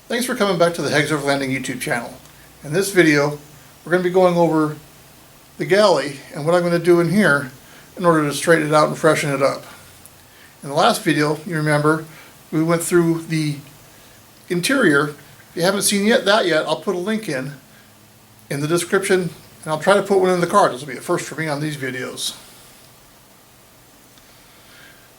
Thanks for coming back to the Hags Overlanding YouTube channel. In this video, we're going to be going over the galley and what I'm going to do in here in order to straighten it out and freshen it up. In the last video, you remember, we went through the interior. If you haven't seen that yet, I'll put a link in the description, and I'll try to put one in the card. This will be a first for me on these videos.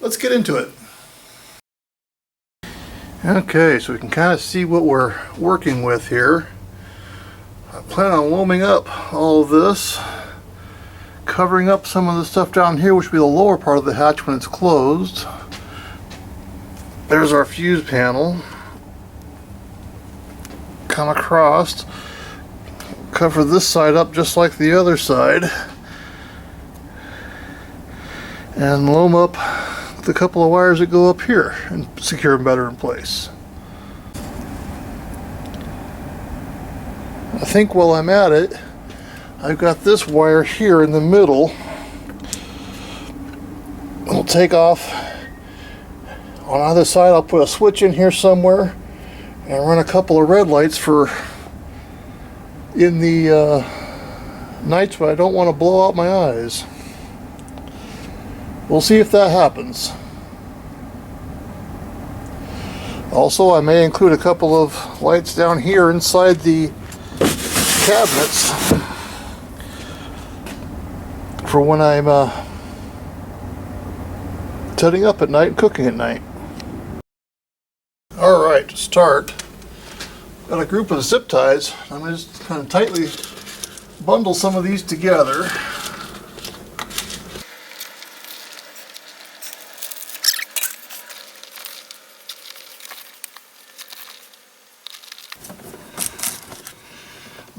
Let's get into it. Okay, so we can kind of see what we're working with here. I plan on loaming up all of this, covering up some of the stuff down here, which will be the lower part of the hatch when it's closed. There's our fuse panel. Come across, cover this side up just like the other side, and loam up a couple of wires that go up here and secure them better in place. I think while I'm at it, I've got this wire here in the middle. I'll take off on either side. I'll put a switch in here somewhere and run a couple of red lights for in the nights when I don't want to blow out my eyes. We'll see if that happens. Also, I may include a couple of lights down here inside the cabinets for when I'm setting up at night and cooking at night. Alright, to start, got a group of zip ties. I'm going to just kind of tightly bundle some of these together.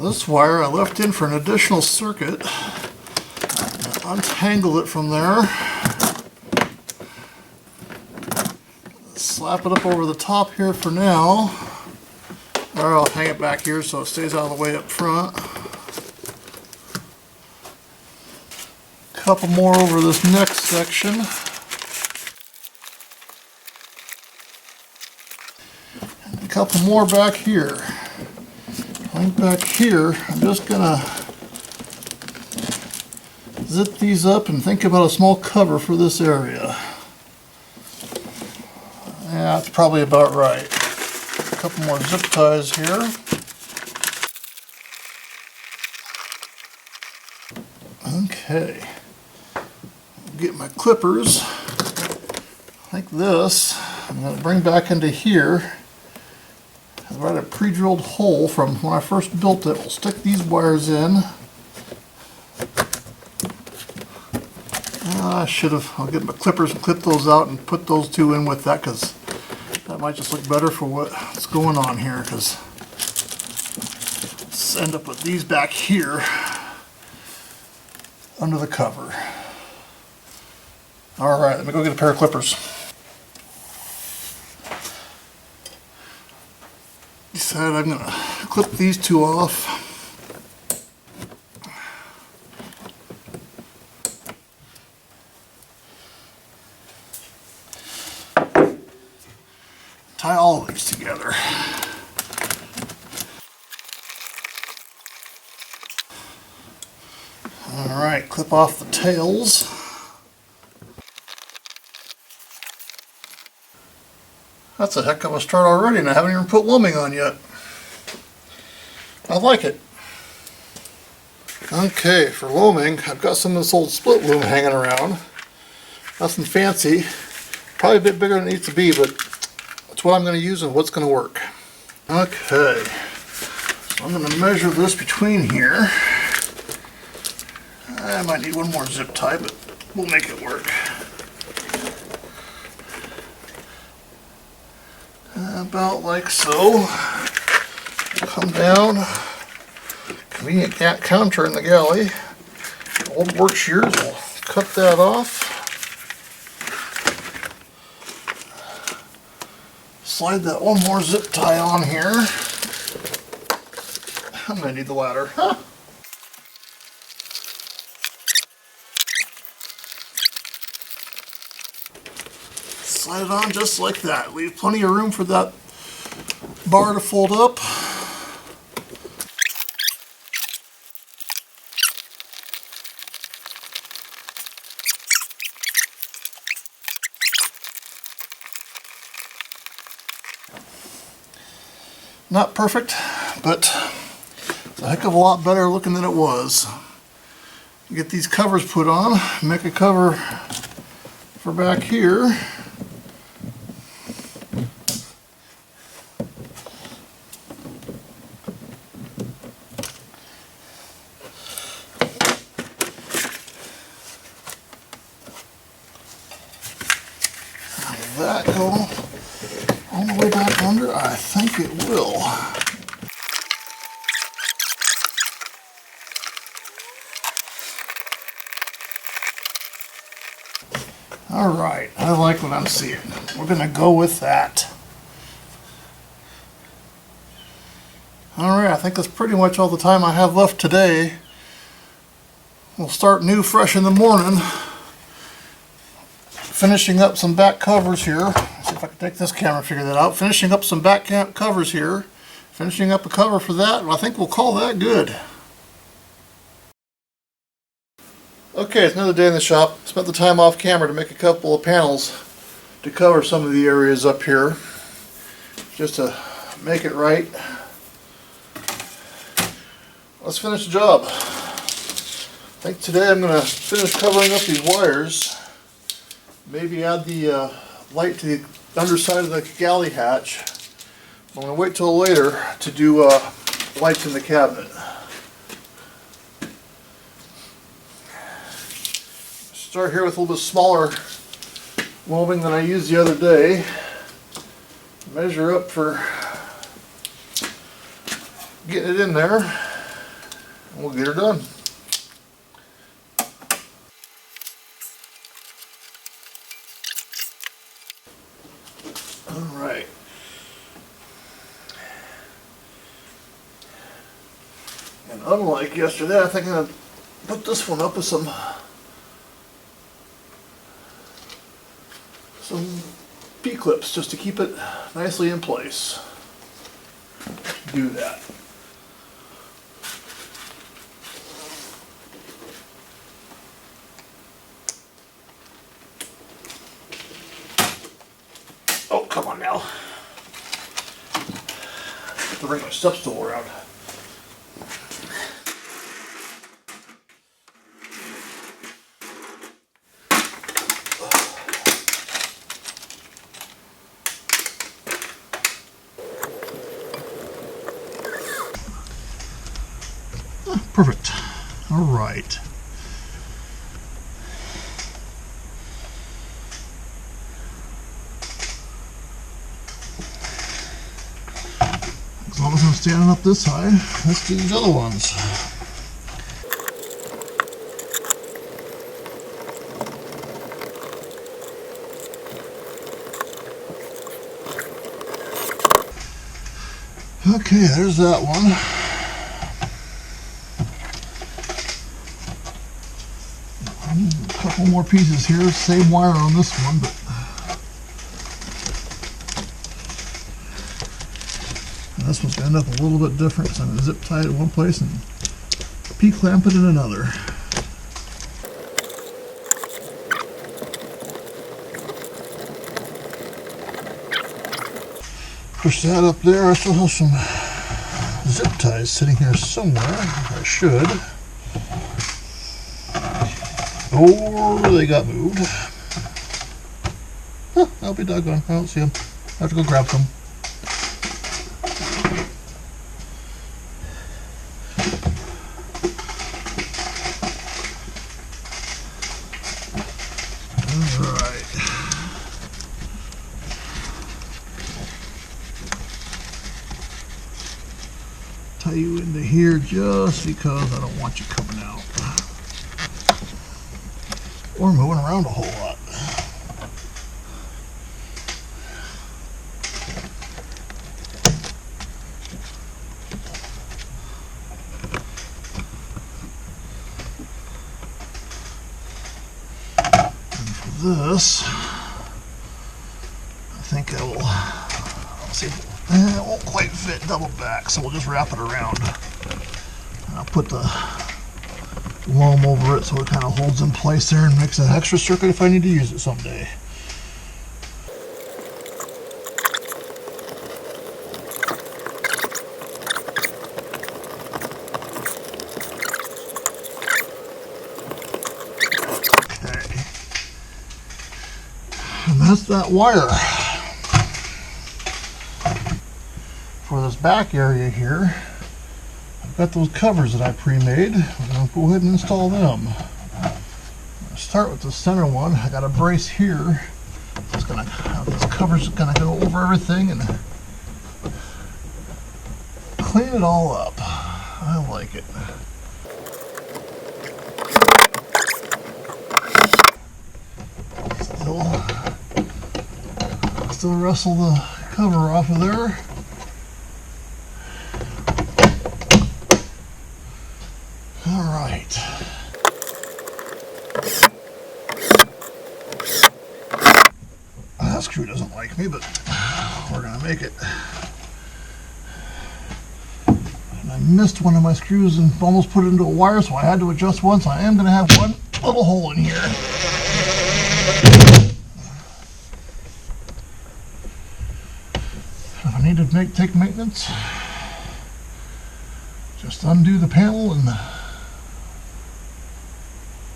This wire I left in for an additional circuit. Untangled it from there. Slap it up over the top here for now. Or I'll hang it back here so it stays out of the way up front. Couple more over this next section. And a couple more back here. Right back here, I'm just gonna zip these up and think about a small cover for this area. Yeah, that's probably about right. A couple more zip ties here. Okay, get my clippers like this. I'm gonna bring back into here. Right, a pre-drilled hole from when I first built it. We'll stick these wires in. I'll get my clippers and clip those out and put those two in with that, because that might just look better for what's going on here. Because let's end up with these back here under the cover. Alright, let me go get a pair of clippers. Decided I'm going to clip these two off. Tie all of these together. Alright, clip off the tails. That's a heck of a start already, and I haven't even put loaming on yet. I like it. Okay, for loaming, I've got some of this old split loom hanging around. Nothing fancy. Probably a bit bigger than it needs to be, but that's what I'm going to use and what's going to work. Okay, so I'm going to measure this between here. I might need one more zip tie, but we'll make it work. About like so. Come down. Convenient counter in the galley. Old work shears, we'll cut that off. Slide that one more zip tie on here. I'm going to need the ladder. Huh? Slide it on just like that. Leave plenty of room for that bar to fold up. Not perfect, but it's a heck of a lot better looking than it was. Get these covers put on, make a cover for back here. Will that go all the way back under? I think it will. All right, I like what I'm seeing. We're gonna go with that. All right, I think that's pretty much all the time I have left today. We'll start new fresh in the morning. Finishing up some back covers here. Let's see if I can take this camera and figure that out. Finishing up some back covers here. Finishing up a cover for that. I think we'll call that good. Okay, it's another day in the shop. Spent the time off camera to make a couple of panels to cover some of the areas up here, just to make it right. Let's finish the job. I think today I'm going to finish covering up these wires. Maybe add the light to the underside of the galley hatch. I'm going to wait till later to do lights in the cabinet. Start here with a little bit smaller welding than I used the other day. Measure up for getting it in there, and we'll get her done. Alright. And unlike yesterday, I think I'm going to put this one up with some P-clips just to keep it nicely in place. Do that. Oh, come on now. I have to bring my step stool around. Perfect. All right. As long as I'm standing up this high, let's do these other ones. Okay, there's that one. A couple more pieces here, same wire on this one, but this one's going to end up a little bit different, so I'm going to zip tie it in one place and P-clamp it in another. Push that up there. I still have some zip ties sitting here somewhere. I should. Or they got moved. Huh, I'll be doggone. I don't see them. I have to go grab some. Alright. Tie you into here just because I don't want you coming out. Or moving around a whole lot. And for this, I think I will, let's see, And it won't quite fit double back, so we'll just wrap it around. I'll put the loam over it so it kind of holds in place there and makes an extra circuit if I need to use it someday. Okay. And that's that wire. For this back area here, I've got those covers that I pre-made. We're going to go ahead and install them. I'll start with the center one. I got a brace here. It's going to have this cover's going to go over everything and clean it all up. I like it. Still wrestle the cover off of there. That screw doesn't like me, but we're gonna make it. And I missed one of my screws and almost put it into a wire, so I had to adjust one, so I am gonna have one little hole in here. If I need to take maintenance, just undo the panel and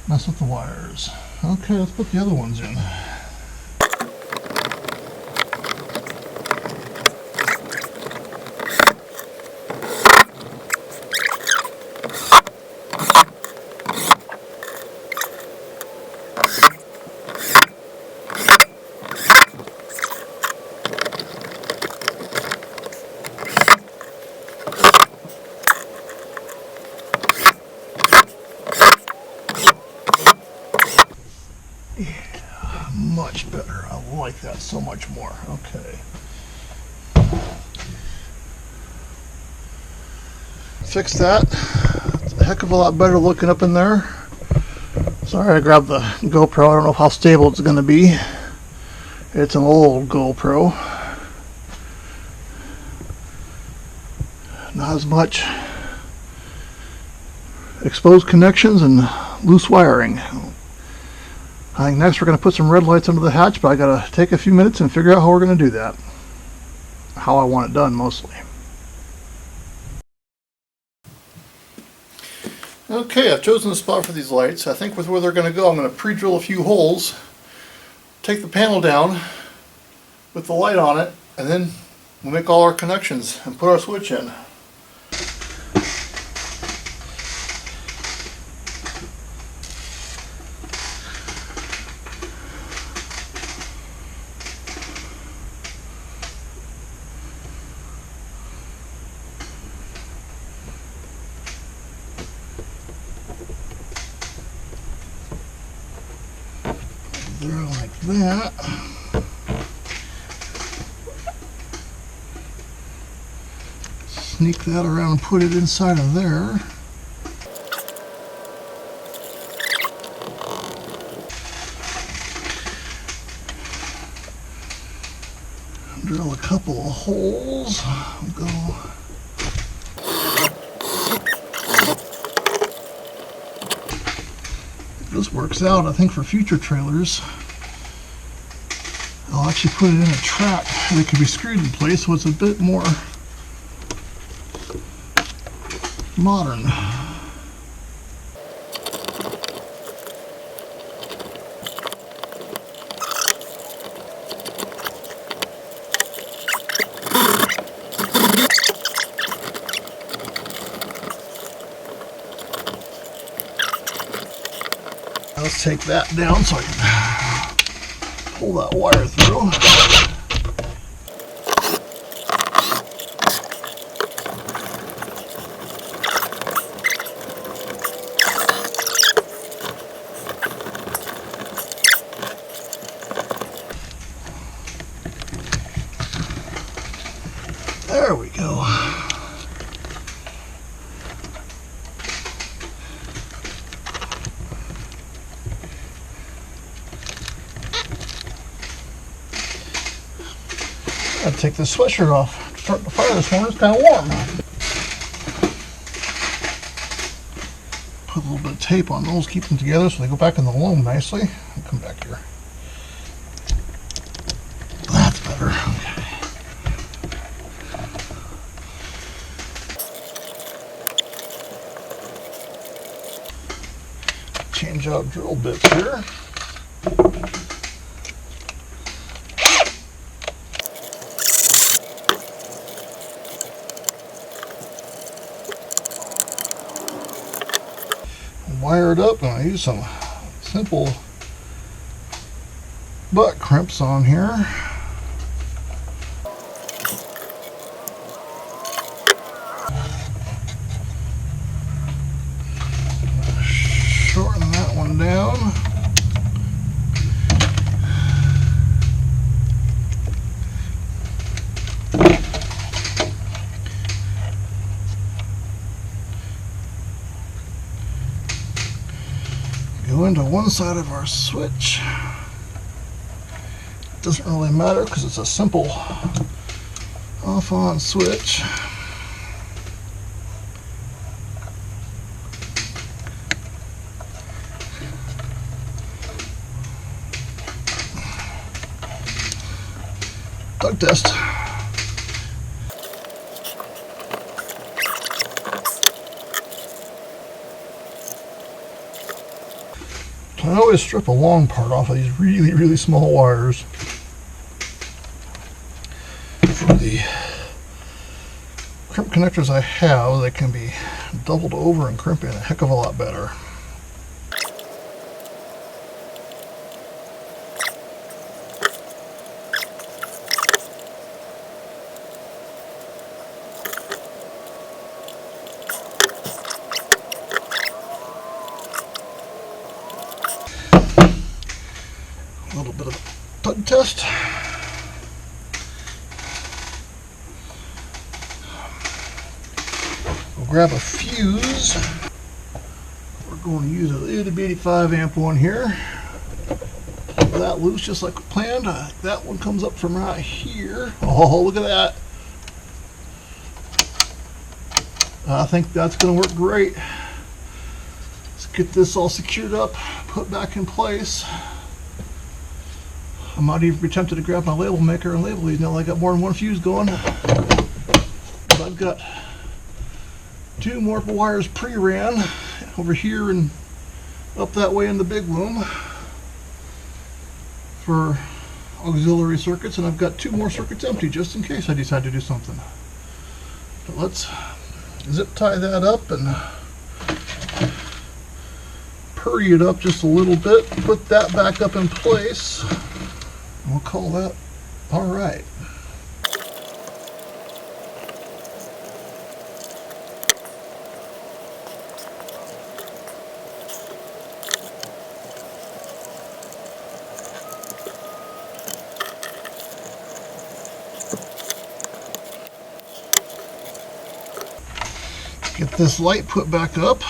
mess with the wires. Okay, let's put the other ones in. Much better. I like that so much more. Okay. Fix that. It's a heck of a lot better looking up in there. Sorry I grabbed the GoPro. I don't know how stable it's going to be. It's an old GoPro. Not as much exposed connections and loose wiring. I think next we're going to put some red lights under the hatch, but I got to take a few minutes and figure out how we're going to do that. How I want it done, mostly. Okay, I've chosen the spot for these lights. I think with where they're going to go, I'm going to pre-drill a few holes, take the panel down with the light on it, and then we'll make all our connections and put our switch in. There like that. Sneak that around and put it inside of there. Drill a couple of holes. Go. This works out, I think, for future trailers. I'll actually put it in a track that can be screwed in place so it's a bit more modern. Let's take that down so I can pull that wire through. There we go. I'd take the sweatshirt off start the fire this morning. It's kind of warm. Put a little bit of tape on those, keep them together so they go back in the loam nicely. I'll come back here. That's better. Okay. Change out drill bits here. Wire it up, and I use some simple butt crimps on here. Shorten that one down. Go into one side of our switch. Doesn't really matter because it's a simple off-on switch. Tug test. I always strip a long part off of these really small wires. For the crimp connectors I have, they can be doubled over and crimp in a heck of a lot better. A little bit of tug test. We'll grab a fuse. We're going to use a little bitty 5 amp one here. Pull that loose just like we planned. That one comes up from right here. Oh, look at that. I think that's going to work great. Let's get this all secured up, put back in place. I might even be tempted to grab my label maker and label these now that I got more than one fuse going. But I've got 2 more wires pre-ran over here and up that way in the big loom for auxiliary circuits, and I've got 2 more circuits empty just in case I decide to do something. But let's zip tie that up and purry it up just a little bit, put that back up in place. We'll call that all right. Get this light put back up.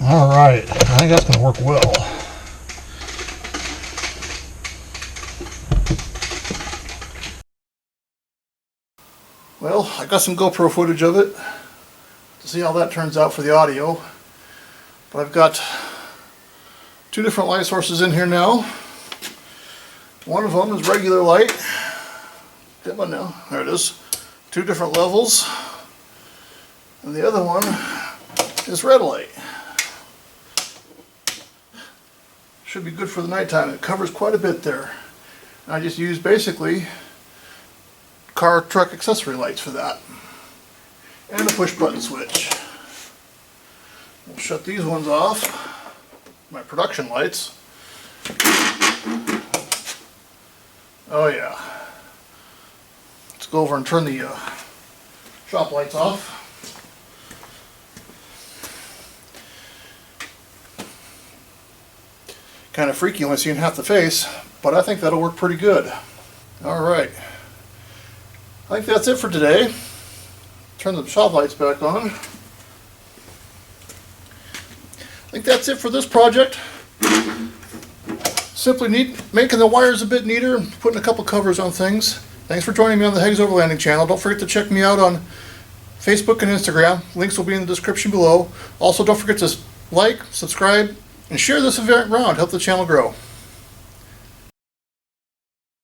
All right, I think that's going to work well. Well, I got some GoPro footage of it to see how that turns out for the audio. But I've got 2 different light sources in here now. One of them is regular light. Dim on now. There it is. 2 different levels. And the other one is red light. Should be good for the nighttime. It covers quite a bit there. I just use basically car, truck accessory lights for that. And a push button switch. We'll shut these ones off. My production lights. Oh yeah. Let's go over and turn the shop lights off. Kind of freaky only seeing half the face, but I think that'll work pretty good. Alright. I think that's it for today. Turn the shop lights back on. I think that's it for this project. Simply making the wires a bit neater, putting a couple covers on things. Thanks for joining me on the Hags Overlanding channel. Don't forget to check me out on Facebook and Instagram. Links will be in the description below. Also, don't forget to like, subscribe, and share this event around. Help the channel grow.